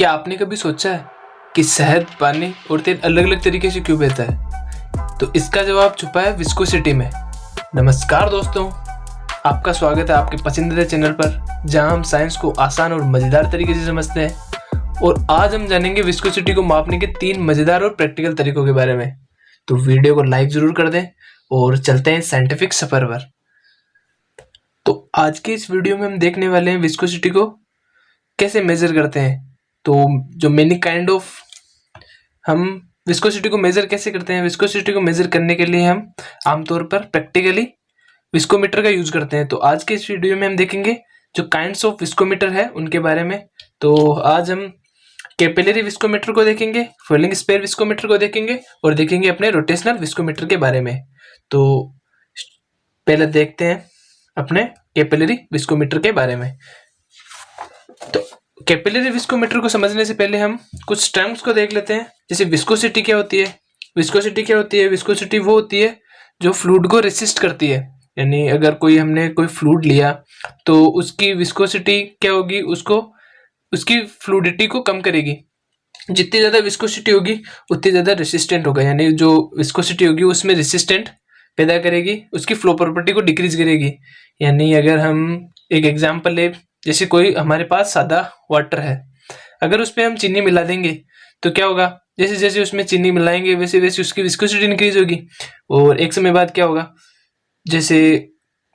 क्या आपने कभी सोचा है कि शहद, पानी और तेल अलग अलग तरीके से क्यों बहता है? तो इसका जवाब छुपा है विस्कोसिटी में। नमस्कार दोस्तों, आपका स्वागत है आपके पसंदीदा चैनल पर, जहां हम साइंस को आसान और मज़ेदार तरीके से समझते हैं। और आज हम जानेंगे विस्कोसिटी को मापने के 3 मज़ेदार और प्रैक्टिकल तरीकों के बारे में। तो वीडियो को लाइक ज़रूर कर दें और चलते हैं साइंटिफिक सफ़र पर। तो आज के इस वीडियो में हम देखने वाले हैं विस्कोसिटी को कैसे मेज़र करते हैं। तो जो मेनी काइंड ऑफ हम विस्कोसिटी को मेज़र कैसे करते हैं, विस्कोसिटी को मेज़र करने के लिए हम आमतौर पर प्रैक्टिकली विस्कोमीटर का यूज़ करते हैं। तो आज के इस वीडियो में हम देखेंगे जो काइंड्स ऑफ विस्कोमीटर है उनके बारे में। तो आज हम कैपिलरी विस्कोमीटर को देखेंगे, फॉइलिंग स्पेयर विस्कोमीटर को देखेंगे और देखेंगे अपने रोटेशनल विस्कोमीटर के बारे में। तो पहले देखते हैं अपने कैपिलरी विस्कोमीटर के बारे में। तो कैपिलरी विस्कोमीटर को समझने से पहले हम कुछ टर्म्स को देख लेते हैं। जैसे विस्कोसिटी क्या होती है? विस्कोसिटी क्या होती है? विस्कोसिटी वो होती है जो फ्लूइड को रेसिस्ट करती है। यानी अगर हमने कोई फ्लूइड लिया तो उसकी विस्कोसिटी क्या होगी, उसकी फ्लूइडिटी को कम करेगी। जितनी ज़्यादा विस्कोसिटी होगी उतनी ज़्यादा रेसिस्टेंट होगा, यानी जो विस्कोसिटी होगी उसमें रेसिस्टेंट पैदा करेगी, उसकी फ्लो प्रॉपर्टी को डिक्रीज करेगी। यानी अगर हम एक एग्जांपल ले, जैसे कोई हमारे पास सादा वाटर है, अगर उसमें हम चीनी मिला देंगे तो क्या होगा, जैसे जैसे उसमें चीनी मिलाएंगे वैसे वैसे उसकी विस्कोसिटी इंक्रीज होगी। और एक समय बाद क्या होगा, जैसे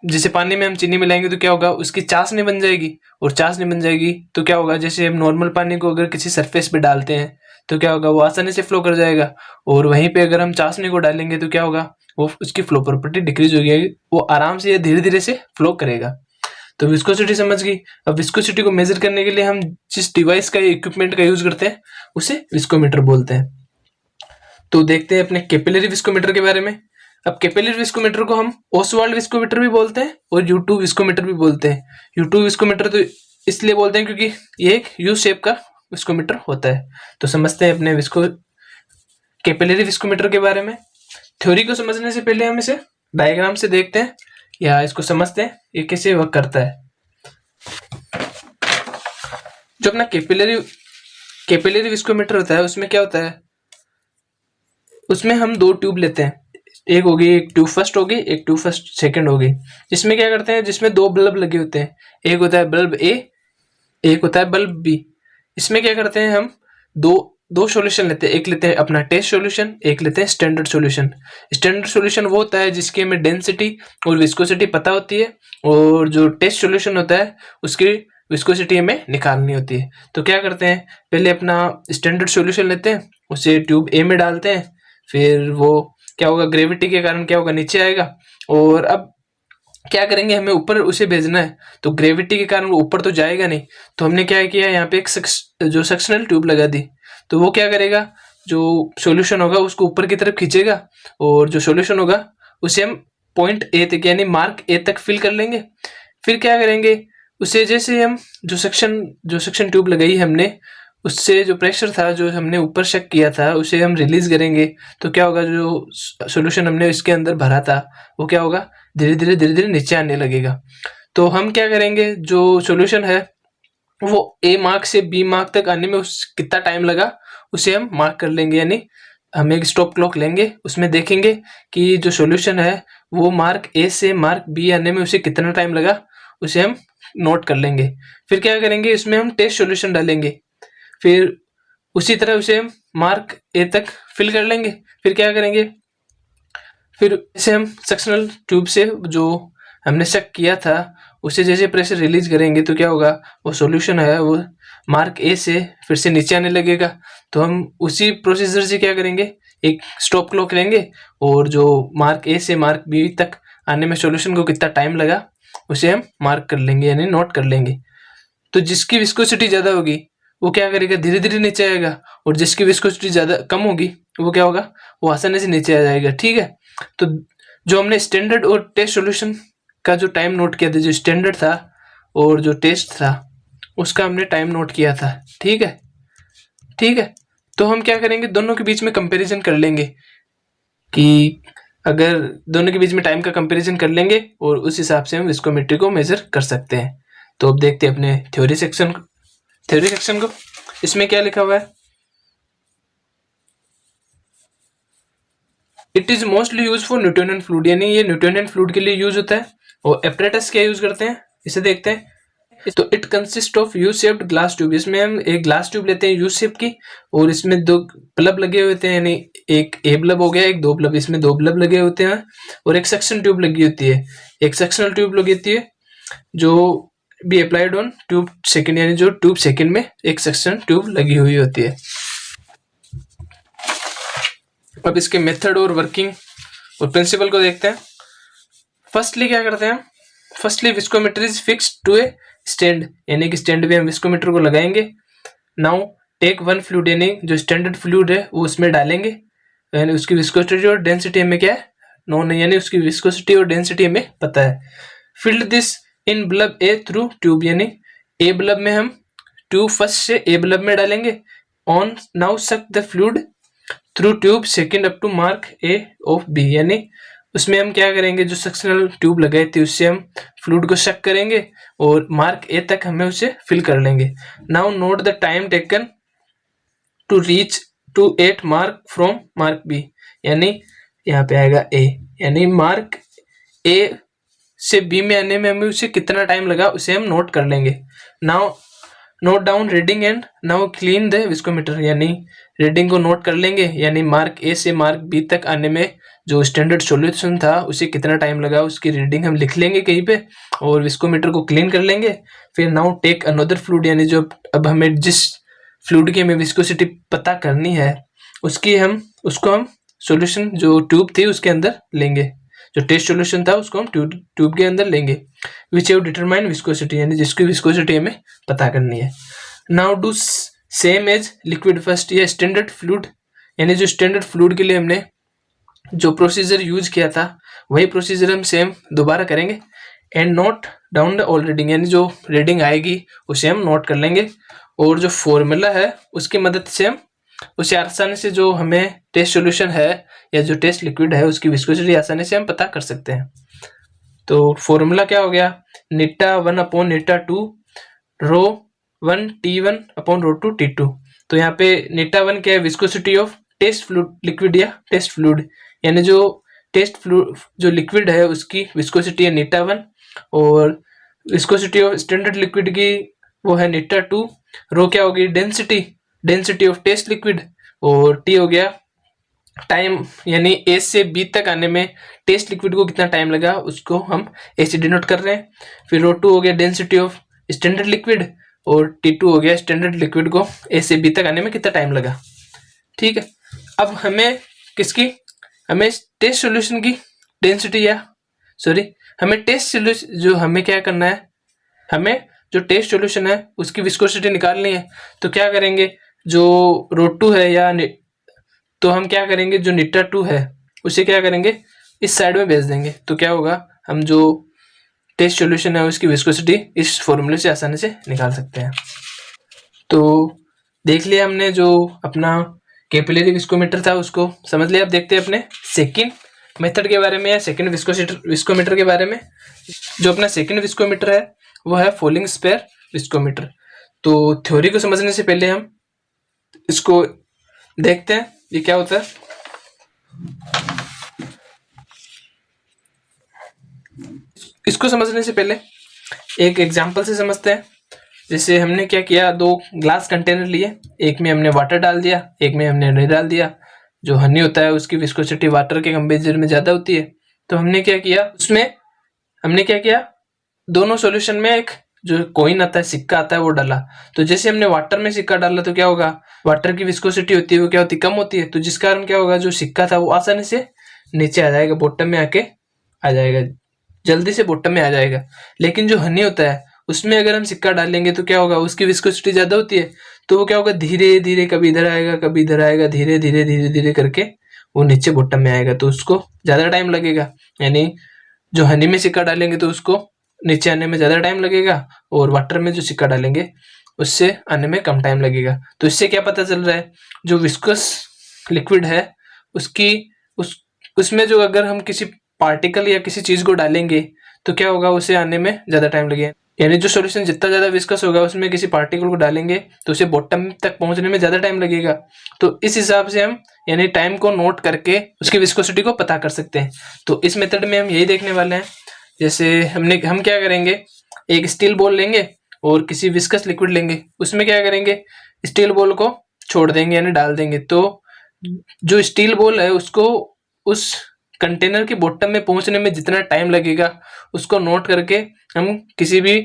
जैसे पानी में हम चीनी मिलाएंगे तो क्या होगा, उसकी चाशनी बन जाएगी। और चाशनी बन जाएगी तो क्या होगा, जैसे हम नॉर्मल पानी को अगर किसी सरफेस पे डालते हैं तो क्या होगा, वो आसानी से फ्लो कर जाएगा। और वहीं पे अगर हम चाशनी को डालेंगे तो क्या होगा, वो उसकी फ्लो प्रॉपर्टी डिक्रीज हो जाएगी, वो आराम से या धीरे धीरे से फ्लो करेगा। तो विस्कोसिटी समझ गई। अब विस्कोसिटी को मेजर करने के लिए हम जिस डिवाइस का, इक्विपमेंट का यूज करते हैं उसे विस्कोमीटर बोलते हैं। तो देखते हैं अपने कैपिलरी विस्कोमीटर के बारे में। अब कैपिलरी विस्कोमीटर को हम ओसवाल्ड विस्कोमीटर भी बोलते हैं और U2 विस्कोमीटर भी बोलते हैं। U2 विस्कोमीटर तो इसलिए बोलते हैं क्योंकि ये एक यू शेप का विस्कोमीटर होता है। तो समझते हैं अपने कैपिलरी विस्कोमीटर के बारे में। थ्योरी को समझने से पहले हम इसे डायग्राम से देखते हैं या इसको समझते हैं ये कैसे वर्क करता है। जो अपना कैपिलरी विस्कोमीटर होता है उसमें क्या होता है, उसमें हम 2 ट्यूब लेते हैं। एक होगी, एक ट्यूब फर्स्ट होगी, एक ट्यूब फर्स्ट सेकंड होगी। जिसमें क्या करते हैं, जिसमें 2 बल्ब लगे होते हैं। एक होता है बल्ब ए, एक होता है बल्ब बी। इसमें क्या करते हैं, हम दो सॉल्यूशन लेते हैं। एक लेते हैं अपना टेस्ट सॉल्यूशन, एक लेते हैं स्टैंडर्ड सॉल्यूशन। स्टैंडर्ड सॉल्यूशन वो होता है जिसकी हमें डेंसिटी और विस्कोसिटी पता होती है, और जो टेस्ट सॉल्यूशन होता है उसकी विस्कोसिटी हमें निकालनी होती है। तो क्या करते हैं, पहले अपना स्टैंडर्ड सॉल्यूशन लेते हैं, उसे ट्यूब ए में डालते हैं। फिर वो क्या होगा, ग्रेविटी के कारण क्या होगा, नीचे आएगा। और अब क्या करेंगे, हमें ऊपर उसे भेजना है, तो ग्रेविटी के कारण वो ऊपर तो जाएगा नहीं। तो हमने क्या किया, यहाँ पे एक जो सक्शनल ट्यूब लगा दी। तो वो क्या करेगा, जो सॉल्यूशन होगा उसको ऊपर की तरफ खींचेगा, और जो सॉल्यूशन होगा उसे हम पॉइंट ए तक यानी मार्क ए तक फिल कर लेंगे। फिर क्या करेंगे, उसे जैसे हम जो सक्शन ट्यूब लगाई हमने, उससे जो प्रेशर था जो हमने ऊपर शक किया था उसे हम रिलीज करेंगे। तो क्या होगा, जो सॉल्यूशन हमने इसके अंदर भरा था वो क्या होगा, धीरे धीरे नीचे आने लगेगा। तो हम क्या करेंगे, जो सॉल्यूशन है वो ए मार्क से बी मार्क तक आने में कितना टाइम लगा उसे हम मार्क कर लेंगे। यानी हम एक स्टॉप क्लॉक लेंगे, उसमें देखेंगे कि जो सॉल्यूशन है वो मार्क ए से मार्क बी आने में उसे कितना टाइम लगा, उसे हम नोट कर लेंगे। फिर क्या करेंगे, इसमें हम टेस्ट सॉल्यूशन डालेंगे। फिर उसी तरह उसे हम मार्क ए तक फिल कर लेंगे। फिर क्या करेंगे, फिर इसे हम सक्शनल ट्यूब से जो हमने शक किया था उसे जैसे प्रेशर रिलीज करेंगे तो क्या होगा, वो सॉल्यूशन है वो मार्क ए से फिर से नीचे आने लगेगा। तो हम उसी प्रोसीजर से क्या करेंगे, एक स्टॉप क्लॉक लेंगे, और जो मार्क ए से मार्क बी तक आने में सॉल्यूशन को कितना टाइम लगा उसे हम मार्क कर लेंगे, यानी नोट कर लेंगे। तो जिसकी विस्कोसिटी ज़्यादा होगी वो क्या करेगा, धीरे धीरे नीचे आएगा, और जिसकी विस्कोसिटी ज़्यादा कम होगी वो क्या होगा, वो आसानी से नीचे आ जाएगा। ठीक है। तो जो हमने स्टैंडर्ड और टेस्ट सॉल्यूशन का जो टाइम नोट किया था, जो स्टैंडर्ड था और जो टेस्ट था उसका हमने टाइम नोट किया था। ठीक है। तो हम क्या करेंगे, दोनों के बीच में कंपैरिजन कर लेंगे कि अगर दोनों के बीच में टाइम का कंपैरिजन कर लेंगे और उस हिसाब से हम विस्कोमेट्री को मेजर कर सकते हैं। तो अब देखते हैं अपने थ्योरी सेक्शन को। इसमें क्या लिखा हुआ है, it is mostly use for Newtonian fluid, यानी ये न्यूटोनियन फ्लूइड के लिए यूज होता है। और एपरेटस क्या यूज करते हैं, इसे देखते हैं। तो it consist of U shaped glass tube, इसमें हम एक ग्लास ट्यूब लेते हैं यू शेप की, और इसमें दो बल्ब लगे हुए होते हैं, यानी एक ए बल्ब हो गया, एक दो बल्ब, इसमें दो बल्ब लगे होते हैं, और एक सक्शन ट्यूब लगी होती है, एक सक्शनल ट्यूब लगी होती है जो be applied on tube second, यानी जो ट्यूब सेकंड में एक सक्शन ट्यूब लगी हुई होती है। अब इसके मेथड और वर्किंग और प्रिंसिपल को देखते हैं। फर्स्टली क्या करते हैं, firstly viscometer is fixed to a stand, यानी कि स्टैंड पे हम विस्कोमीटर को लगाएंगे। नाउ टेक वन फ्लूइड, यानी जो स्टैंडर्ड फ्लूइड है वो उसमें डालेंगे, यानी उसकी विस्कोसिटी और डेंसिटी हमें क्या है, नोन है, यानी उसकी विस्कोसिटी और डेंसिटी हमें पता है। Fill this in bulb A through tube, यानी ए बल्ब में हम ट्यूब फर्स्ट से ए बल्ब में डालेंगे। On now suck the fluid through tube second up to mark A of B, यानी उसमें हम क्या करेंगे, जो सक्शनल ट्यूब लगाई थी उससे हम फ्लूइड को शक करेंगे और मार्क ए तक हमें उसे फिल कर लेंगे। Now note the time taken to reach to at mark from mark B, यानी यहाँ पे आएगा ए, यानी मार्क ए से बी में आने में हमें उसे कितना टाइम लगा उसे हम नोट कर लेंगे। Now note down reading and now clean the viscometer, यानी रीडिंग को नोट कर लेंगे, यानी मार्क ए से मार्क बी तक आने में जो स्टैंडर्ड सॉल्यूशन था उसे कितना टाइम लगा उसकी रीडिंग हम लिख लेंगे कहीं पे, और विस्कोमीटर को क्लीन कर लेंगे। फिर नाउ टेक अनदर फ्लूइड, यानी जो अब हमें जिस फ्लूइड की हमें विस्कोसिटी पता करनी है उसको हम सॉल्यूशन जो ट्यूब थी उसके अंदर लेंगे, जो टेस्ट सॉल्यूशन था उसको हम ट्यूब के अंदर लेंगे। विच हैव डिटरमाइन विस्कोसिटी, यानी जिसकी विस्कोसिटी हमें पता करनी है। Now do same as liquid first, ये स्टैंडर्ड फ्लूइड, यानी जो स्टैंडर्ड फ्लूइड के लिए हमने जो प्रोसीजर यूज किया था वही प्रोसीजर हम सेम दोबारा करेंगे। And note down the all reading, यानी जो रीडिंग आएगी उसे हम नोट कर लेंगे, और जो फॉर्मूला है उसकी मदद से हम उसे आसानी से जो हमें टेस्ट सॉल्यूशन है या जो टेस्ट लिक्विड है उसकी विस्कोसिटी आसानी से हम पता कर सकते हैं। तो फॉर्मूला क्या हो गया, नीटा 1 अपॉन नीटा 2 रो 1 T1 अपॉन रो 2 T2। तो यहाँ पे नीटा 1 क्या है, viscosity of test fluid liquid या टेस्ट फ्लूइड, यानी जो टेस्ट फ्लूइड जो लिक्विड है उसकी विस्कोसिटी है नीटा 1, और विस्कोसिटी ऑफ स्टैंडर्ड लिक्विड की वो है नीटा 2। रो क्या होगी, डेंसिटी ऑफ टेस्ट लिक्विड, और टी हो गया टाइम, यानी ए से बी तक आने में टेस्ट लिक्विड को कितना टाइम लगा उसको हम ए से डिनोट कर रहे हैं। फिर रो 2 हो गया डेंसिटी ऑफ स्टैंडर्ड लिक्विड, और T2 हो गया स्टैंडर्ड लिक्विड को ए से बी तक आने में कितना टाइम लगा। ठीक है, अब हमें हमें टेस्ट सॉल्यूशन की डेंसिटी हमें टेस्ट सॉल्यूशन जो हमें क्या करना है, हमें जो टेस्ट सॉल्यूशन है उसकी विस्कोसिटी निकालनी है। तो क्या करेंगे, जो रो 2 है तो हम क्या करेंगे, जो नीटा 2 है उसे क्या करेंगे इस साइड में भेज देंगे। तो क्या होगा, हम जो टेस्ट सॉल्यूशन है उसकी विस्कोसिटी इस फॉर्मूले से आसानी से निकाल सकते हैं। तो देख लिया हमने जो अपना कैपिलरी विस्कोमीटर था उसको समझ लिया। अब देखते हैं अपने सेकंड मेथड के बारे में या सेकंड विस्कोमीटर के बारे में। जो अपना सेकंड विस्कोमीटर है वो है फॉलिंग स्पेयर विस्कोमीटर। तो थ्योरी को समझने से पहले हम इसको देखते हैं ये क्या होता है। इसको समझने से पहले एक एग्जांपल से समझते हैं। जैसे हमने क्या किया, दो ग्लास कंटेनर लिए, एक में हमने वाटर डाल दिया, एक में हमने हनी डाल दिया। जो हनी होता है उसकी विस्कोसिटी वाटर के कंपेरिजन में ज़्यादा होती है। तो हमने क्या किया, उसमें हमने क्या किया, दोनों सॉल्यूशन में एक जो कॉइन आता है, सिक्का आता है, वो डाला। तो जैसे हमने वाटर में सिक्का डाला तो क्या होगा, वाटर की विस्कोसिटी होती है वो क्या होती है, कम होती है। तो जिस कारण क्या होगा, जो सिक्का था वो आसानी से नीचे आ जाएगा, बॉटम में आके आ जाएगा, जल्दी से बॉटम में आ जाएगा। लेकिन जो हनी होता है उसमें अगर हम सिक्का डालेंगे तो क्या होगा, उसकी विस्कोसिटी ज्यादा होती है। तो वो क्या होगा, धीरे धीरे कभी इधर आएगा कभी इधर आएगा, धीरे धीरे करके वो नीचे बॉटम में आएगा। तो उसको ज्यादा टाइम लगेगा। यानी जो हनी में सिक्का डालेंगे तो उसको नीचे आने में ज्यादा टाइम लगेगा, और वाटर में जो सिक्का डालेंगे उससे आने में कम टाइम लगेगा। तो इससे क्या पता चल रहा है, जो विस्कस लिक्विड है उसमें जो अगर हम किसी पार्टिकल या किसी चीज को डालेंगे तो क्या होगा, उसे आने में ज्यादा टाइम लगेगा। यानी जो सॉल्यूशन जितना ज़्यादा विस्कस होगा उसमें किसी पार्टिकल को डालेंगे तो उसे बॉटम तक पहुंचने में ज़्यादा टाइम लगेगा। तो इस हिसाब से हम यानी टाइम को नोट करके उसकी विस्कोसिटी को पता कर सकते हैं। तो इस मेथड में हम यही देखने वाले हैं। जैसे हम क्या करेंगे, एक स्टील बॉल लेंगे और किसी विस्कस लिक्विड लेंगे, उसमें क्या करेंगे, स्टील बॉल को छोड़ देंगे यानी डाल देंगे। तो जो स्टील बॉल है उसको उस कंटेनर के बॉटम में पहुंचने में जितना टाइम लगेगा उसको नोट करके हम किसी भी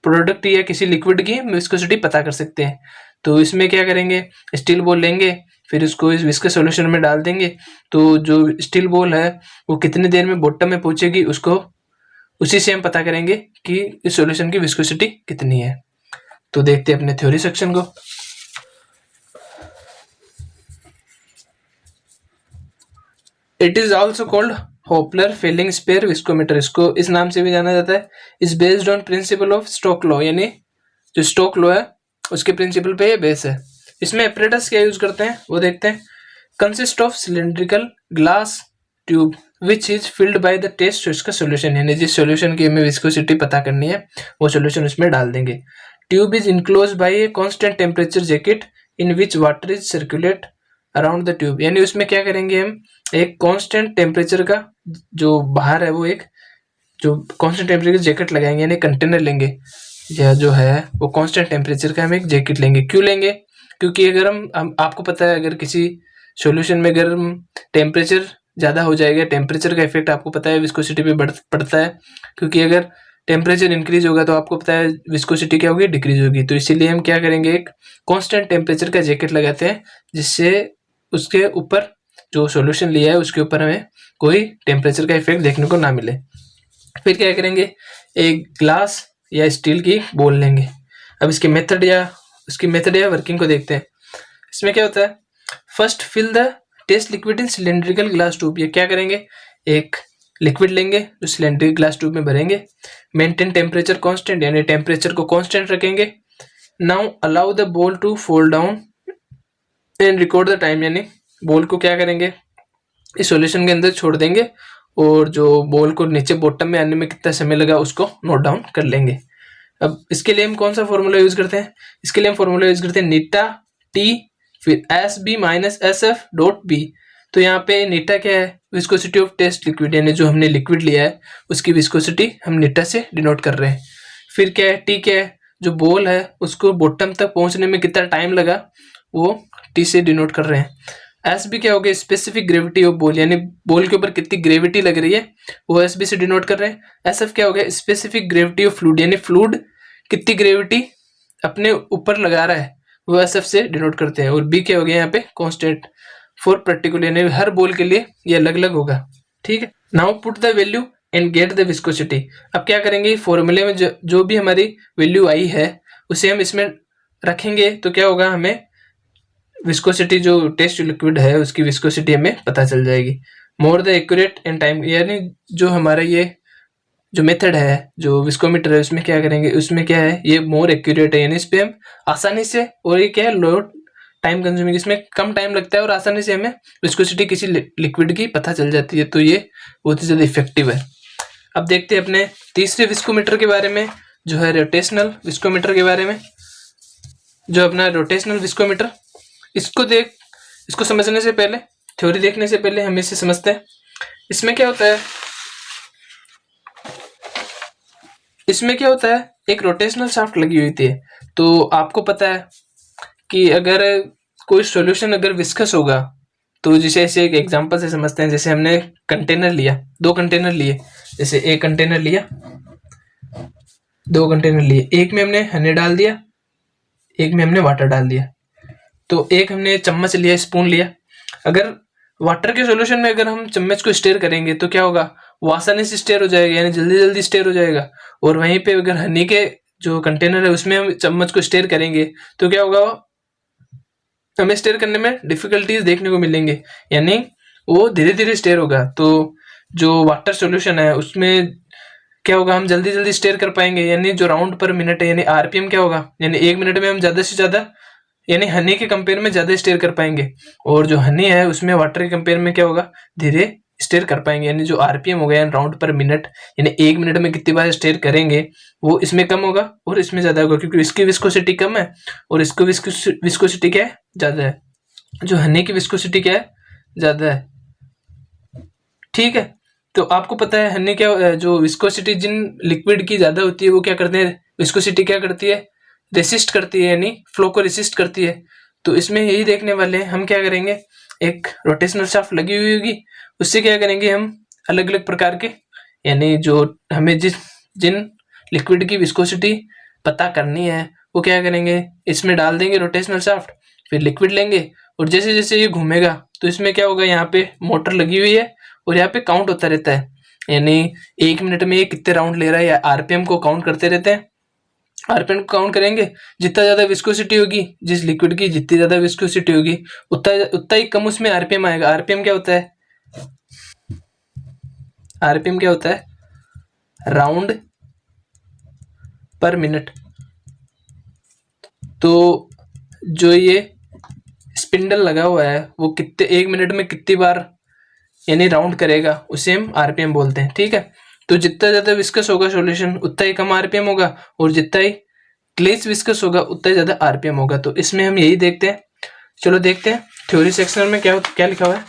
प्रोडक्ट या किसी लिक्विड की विस्कोसिटी पता कर सकते हैं। तो इसमें क्या करेंगे, स्टील बॉल लेंगे, फिर उसको इस विस्कस सॉल्यूशन में डाल देंगे। तो जो स्टील बॉल है वो कितनी देर में बॉटम में पहुंचेगी उसको उसी से हम पता करेंगे कि इस सॉल्यूशन की विस्कोसिटी कितनी है। तो देखते हैं अपने थ्योरी सेक्शन को। It is also called Hoppler falling sphere viscometer, इसको इस नाम से भी जाना जाता है। Is based on principle of Stoke law, यानी जो स्टोक लॉ है उसके प्रिंसिपल पे ये बेस है। इसमें एपरेटस क्या यूज करते हैं वो देखते हैं। Consist of cylindrical glass tube which is filled by the test इसका सोल्यूशन, यानी जिस सोल्यूशन की हमें विस्कोसिटी पता करनी है वो सोल्यूशन उसमें डाल देंगे। Tube is enclose by a constant temperature jacket in which water is circulate around the tube, यानी उसमें क्या करेंगे हम, एक कांस्टेंट टेम्परेचर का जो बाहर है वो एक जो कांस्टेंट टेम्परेचर जैकेट लगाएंगे, यानी कंटेनर लेंगे या जो है वो कांस्टेंट टेम्परेचर का हम एक जैकेट लेंगे। क्यों लेंगे, क्योंकि अगर हम आपको पता है अगर किसी सॉल्यूशन में अगर टेम्परेचर ज़्यादा हो जाएगा, टेम्परेचर का इफेक्ट आपको पता है विस्कोसिटी पे पड़ता है, क्योंकि अगर टेम्परेचर इंक्रीज होगा तो आपको पता है विस्कोसिटी क्या होगी, डिक्रीज होगी। तो इसीलिए हम क्या करेंगे, एक कांस्टेंट टेम्परेचर का जैकेट लगाते हैं जिससे उसके ऊपर जो सॉल्यूशन लिया है उसके ऊपर हमें कोई टेम्परेचर का इफेक्ट देखने को ना मिले। फिर क्या करेंगे, एक ग्लास या स्टील की बोल लेंगे। अब इसके मेथड या वर्किंग को देखते हैं। इसमें क्या होता है, first fill the test liquid in cylindrical glass tube, ये क्या करेंगे, एक लिक्विड लेंगे जो सिलेंड्रिकल ग्लास ट्यूब में भरेंगे। मेंटेन टेम्परेचर कांस्टेंट, यानी टेम्परेचर को कांस्टेंट रखेंगे। Now allow the ball to fall down and record the time, यानी बॉल को क्या करेंगे, इस सॉल्यूशन के अंदर छोड़ देंगे और जो बॉल को नीचे बॉटम में आने में कितना समय लगा उसको नोट डाउन कर लेंगे। अब इसके लिए हम कौन सा फॉर्मूला यूज करते हैं, इसके लिए हम फॉर्मूला यूज करते हैं नीटा टी फिर S B minus S F dot B. तो यहाँ पे नीटा क्या है, विस्कोसिटी ऑफ टेस्ट लिक्विड, यानी जो हमने लिक्विड लिया है उसकी विस्कोसिटी हम नीटा से डिनोट कर रहे हैं। फिर क्या है, टी क्या है, जो बॉल है उसको बॉटम तक पहुंचने में कितना टाइम लगा वो टी से डिनोट कर रहे हैं। एस बी क्या हो गया, स्पेसिफिक ग्रेविटी ऑफ बॉल, यानी बॉल के ऊपर कितनी ग्रेविटी लग रही है वो एस बी से डिनोट कर रहे हैं। एस एफ क्या हो गया, स्पेसिफिक ग्रेविटी ऑफ फ्लूइड, यानी फ्लूइड कितनी ग्रेविटी अपने ऊपर लगा रहा है वो एस एफ से डिनोट करते हैं। और बी क्या हो गया यहाँ पे, कांस्टेंट फॉर पर्टिकुलर, यानी हर बॉल के लिए ये अलग अलग होगा। ठीक है, now put the value and get the viscosity. अब क्या करेंगे, फॉर्मूले में जो भी हमारी वैल्यू आई है उसे हम इसमें रखेंगे तो क्या होगा, हमें विस्कोसिटी जो टेस्ट लिक्विड है उसकी विस्कोसिटी हमें पता चल जाएगी। More the accurate and time, यानी जो हमारा ये जो मेथड है जो विस्कोमीटर है उसमें क्या करेंगे, उसमें क्या है ये मोर एक्यूरेट है, यानी इस पे हम आसानी से, और ये क्या है लो टाइम कंज्यूमिंग, इसमें कम टाइम लगता है और आसानी से हमें विस्कोसिटी किसी लिक्विड की पता चल जाती है। तो ये बहुत ही ज़्यादा इफेक्टिव है। अब देखते हैं अपने तीसरे विस्कोमीटर के बारे में जो है रोटेशनल विस्कोमीटर के बारे में। जो अपना रोटेशनल विस्कोमीटर, इसको समझने से पहले, थ्योरी देखने से पहले हम इसे समझते हैं। इसमें क्या होता है, एक रोटेशनल शाफ्ट लगी हुई थी। तो आपको पता है कि अगर कोई सॉल्यूशन अगर विस्कस होगा तो जैसे ऐसे एक एग्जांपल से समझते हैं। जैसे हमने कंटेनर लिया, 2 कंटेनर लिए, जैसे एक कंटेनर लिया, 2 कंटेनर लिए, एक में हमने हनी डाल दिया, एक में हमने वाटर डाल दिया। तो एक हमने चम्मच लिया, स्पून लिया। अगर वाटर के सॉल्यूशन में अगर हम चम्मच को स्टेयर करेंगे तो क्या होगा, वो आसानी से स्टेयर हो जाएगा, यानी जल्दी जल्दी स्टेयर हो जाएगा। और वहीं पे अगर हनी के जो कंटेनर है उसमें हम चम्मच को स्टेयर करेंगे तो क्या होगा, हमें स्टेयर करने में डिफिकल्टीज देखने को मिलेंगे, यानी वो धीरे धीरे स्टेयर होगा। तो जो वाटर सॉल्यूशन है उसमें क्या होगा, हम जल्दी जल्दी स्टेयर कर पाएंगे, यानी जो राउंड पर मिनट है यानी आरपीएम क्या होगा, यानी 1 मिनट में हम ज्यादा से ज्यादा, यानी हनी के कंपेयर में ज्यादा स्टेयर कर पाएंगे। और जो हनी है उसमें वाटर के कंपेयर में क्या होगा, धीरे स्टेयर कर पाएंगे, यानी जो आरपीएम हो गया राउंड पर मिनट, यानी 1 मिनट में कितनी बार स्टेयर करेंगे, वो इसमें कम होगा और इसमें ज्यादा होगा, क्योंकि इसकी विस्कोसिटी कम है और इसको विस्कोसिटी क्या है, ज्यादा है। जो हनी की विस्कोसिटी क्या है, ज्यादा है। ठीक है, तो आपको पता है हनी क्या, जो विस्कोसिटी जिन लिक्विड की ज्यादा होती है वो क्या करते हैं, विस्कोसिटी क्या करती है, रेसिस्ट करती है, यानी फ्लो को रेसिस्ट करती है। तो इसमें यही देखने वाले हैं हम। क्या करेंगे, एक रोटेशनल शाफ्ट लगी हुई होगी, उससे क्या करेंगे हम अलग अलग प्रकार के, यानी जो हमें जिन लिक्विड की विस्कोसिटी पता करनी है वो क्या करेंगे, इसमें डाल देंगे रोटेशनल शाफ्ट, फिर लिक्विड लेंगे और जैसे जैसे ये घूमेगा तो इसमें क्या होगा, यहाँ पे मोटर लगी हुई है और यहाँ पे काउंट होता रहता है, यानी 1 मिनट में ये कितने राउंड ले रहा है, या आरपीएम को काउंट करते रहते हैं। आरपीएम को काउंट करेंगे, जितना ज्यादा विस्कोसिटी होगी, जिस लिक्विड की जितनी ज्यादा विस्कोसिटी होगी उतना ही कम उसमें आरपीएम आएगा। आरपीएम क्या होता है, आरपीएम क्या होता है, राउंड पर मिनट। तो जो ये स्पिंडल लगा हुआ है वो कितने 1 मिनट में कितनी बार यानी राउंड करेगा, उसे हम आरपीएम बोलते हैं। ठीक है, तो जितना ज्यादा विस्कस होगा सॉल्यूशन उतना ही कम आरपीएम होगा, और जितना ही लेस विस्कस होगा उतना ही ज्यादा आरपीएम होगा। तो इसमें हम यही देखते हैं। चलो देखते हैं थ्योरी सेक्शन में क्या लिखा हुआ है।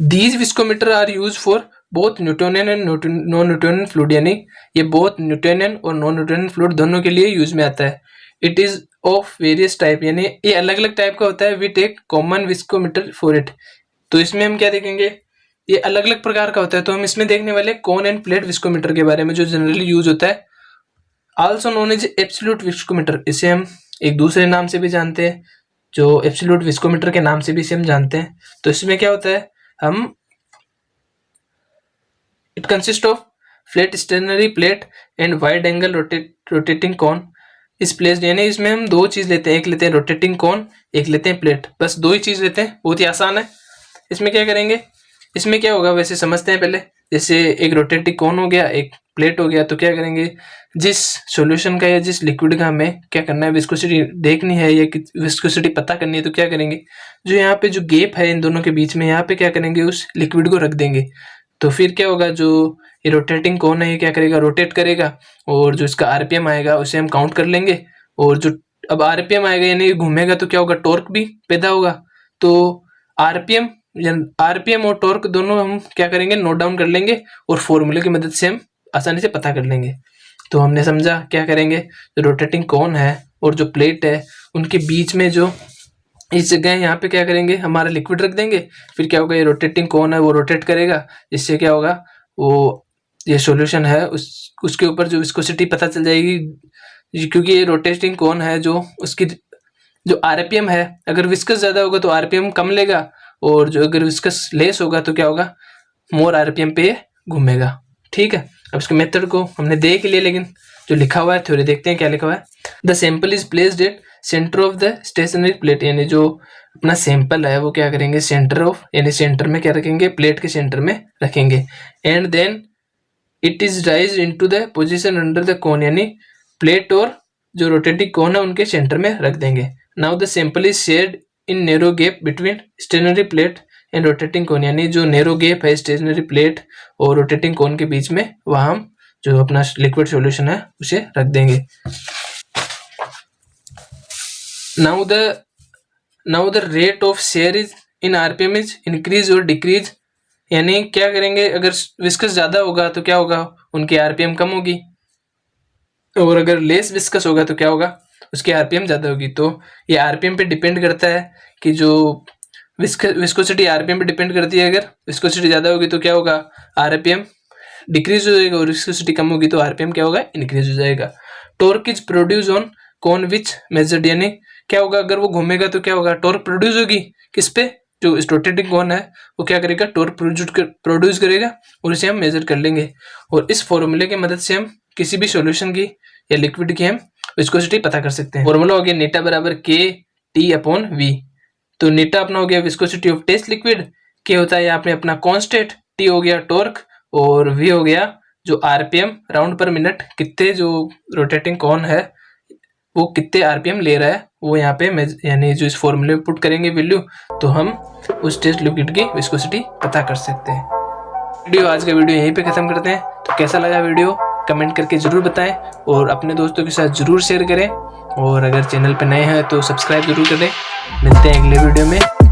These viscometer are used for both Newtonian and non Newtonian fluid, यानी ये बोथ न्यूटोनियन और नॉन न्यूटोनियन फ्लूइड दोनों के लिए यूज में आता है। It is of various type, यानी ये अलग अलग टाइप का होता है। We take common viscometer for it. तो इसमें हम क्या देखेंगे, ये अलग अलग प्रकार का होता है। तो हम इसमें देखने वाले कोन एंड प्लेट विस्कोमीटर के बारे में, जो जनरली यूज होता है। Also known as absolute viscometer, इसे हम एक दूसरे नाम से भी जानते हैं, जो एब्सोल्यूट विस्कोमीटर के नाम से भी इसे हम जानते हैं। तो इसमें क्या होता है, हम it consist of flat stationary plate and wide angle rotating cone is place, यानी इसमें हम दो चीज लेते हैं, एक लेते हैं रोटेटिंग कॉन, एक लेते हैं प्लेट, बस दो ही चीज लेते हैं, बहुत ही आसान है। इसमें क्या करेंगे, इसमें क्या होगा वैसे समझते हैं पहले। जैसे एक रोटेटिंग कॉन हो गया, एक प्लेट हो गया, तो क्या करेंगे, जिस सॉल्यूशन का या जिस लिक्विड का हमें क्या करना है, विस्कोसिटी देखनी है या विस्कोसिटी पता करनी है, तो क्या करेंगे, जो यहाँ पे जो गैप है इन दोनों के बीच में, यहाँ पे क्या करेंगे, उस लिक्विड को रख देंगे। तो फिर क्या होगा, जो ये रोटेटिंग कॉन है ये क्या करेगा, रोटेट करेगा, और जो इसका आरपीएम आएगा उसे हम काउंट कर लेंगे। और जो अब आरपीएम आएगा यानी घूमेगा तो क्या होगा, टॉर्क भी पैदा होगा। तो आरपीएम और टॉर्क दोनों हम क्या करेंगे, नोट डाउन कर लेंगे और फॉर्मूले की मदद से हम आसानी से पता कर लेंगे। तो हमने समझा क्या करेंगे, जो रोटेटिंग कॉन है और जो प्लेट है उनके बीच में जो इस जगह यहाँ पे क्या करेंगे, हमारा लिक्विड रख देंगे। फिर क्या होगा, ये रोटेटिंग कॉन है वो रोटेट करेगा, इससे क्या होगा, वो ये सॉल्यूशन है उसके ऊपर जो विस्कोसिटी पता चल जाएगी, क्योंकि ये रोटेटिंग कॉन है, जो उसकी जो आरपीएम है, अगर विस्कस ज्यादा होगा तो आरपीएम कम लेगा, और जो अगर विस्कस लेस होगा तो क्या होगा, मोर आरपीएम पे घूमेगा। ठीक है, अब इसके मेथड को हमने देख लिया, लेकिन जो लिखा हुआ है थ्योरी देखते हैं क्या लिखा हुआ है। The sample is placed at centre of the stationary plate, यानी जो अपना सैंपल है वो क्या करेंगे, सेंटर ऑफ यानी सेंटर में क्या रखेंगे, प्लेट के सेंटर में रखेंगे। And then it is rise into the position under the cone, यानी प्लेट और जो रोटेटिंग कोन है उनके सेंटर में रख देंगे। Now the sample is sheared in narrow gap between stationary plate and rotating cone, यानी जो नैरो गैप है स्टेशनरी प्लेट और रोटेटिंग कोन के बीच में, वहां हम जो अपना लिक्विड सॉल्यूशन है उसे रख देंगे। Now the rate of share is in RPM is increase और डिक्रीज, यानी क्या करेंगे, अगर विस्कस ज्यादा होगा तो क्या होगा, उनकी आरपीएम कम होगी, और अगर लेस विस्कस होगा तो क्या होगा, उसकी आरपीएम ज्यादा होगी। तो ये आरपीएम पे डिपेंड करता है कि जो विस्कोसिटी आरपीएम पे डिपेंड करती है। अगर विस्कोसिटी ज्यादा होगी तो क्या होगा, आरपीएम डिक्रीज हो जाएगा, और विस्कोसिटी कम होगी तो आरपीएम क्या होगा, इंक्रीज हो जाएगा। Torque is produce on cone which measured, यानी क्या होगा, अगर वो घूमेगा तो क्या होगा, टॉर्क प्रोड्यूस होगी किस पे, जो रोटेटिंग कॉन है वो क्या करेगा, टॉर्क प्रोड्यूस करेगा, और इसे हम मेजर कर लेंगे। और इस फॉर्मूले की मदद से हम किसी भी सॉल्यूशन की या लिक्विड की हम विस्कोसिटी पता कर सकते हैं। फॉर्मूला हो गया नीटा बराबर के टी अपॉन वी। तो नीटा अपना हो गया विस्कोसिटी ऑफ टेस्ट लिक्विड, के होता है आपने अपना कांस्टेंट, टी हो गया टॉर्क, और वी हो गया जो आरपीएम राउंड पर मिनट कितने जो रोटेटिंग कॉन है वो कितने आरपीएम ले रहा है वो यहाँ पे यानी जो इस फॉर्मूले में पुट करेंगे वैल्यू, तो हम उस टेस्ट लिक्विड की विस्कोसिटी पता कर सकते हैं। आज का वीडियो यहीं पे खत्म करते हैं। तो कैसा लगा वीडियो कमेंट करके ज़रूर बताएं और अपने दोस्तों के साथ ज़रूर शेयर करें, और अगर चैनल पे नए हैं तो सब्सक्राइब जरूर करें। मिलते हैं अगले वीडियो में।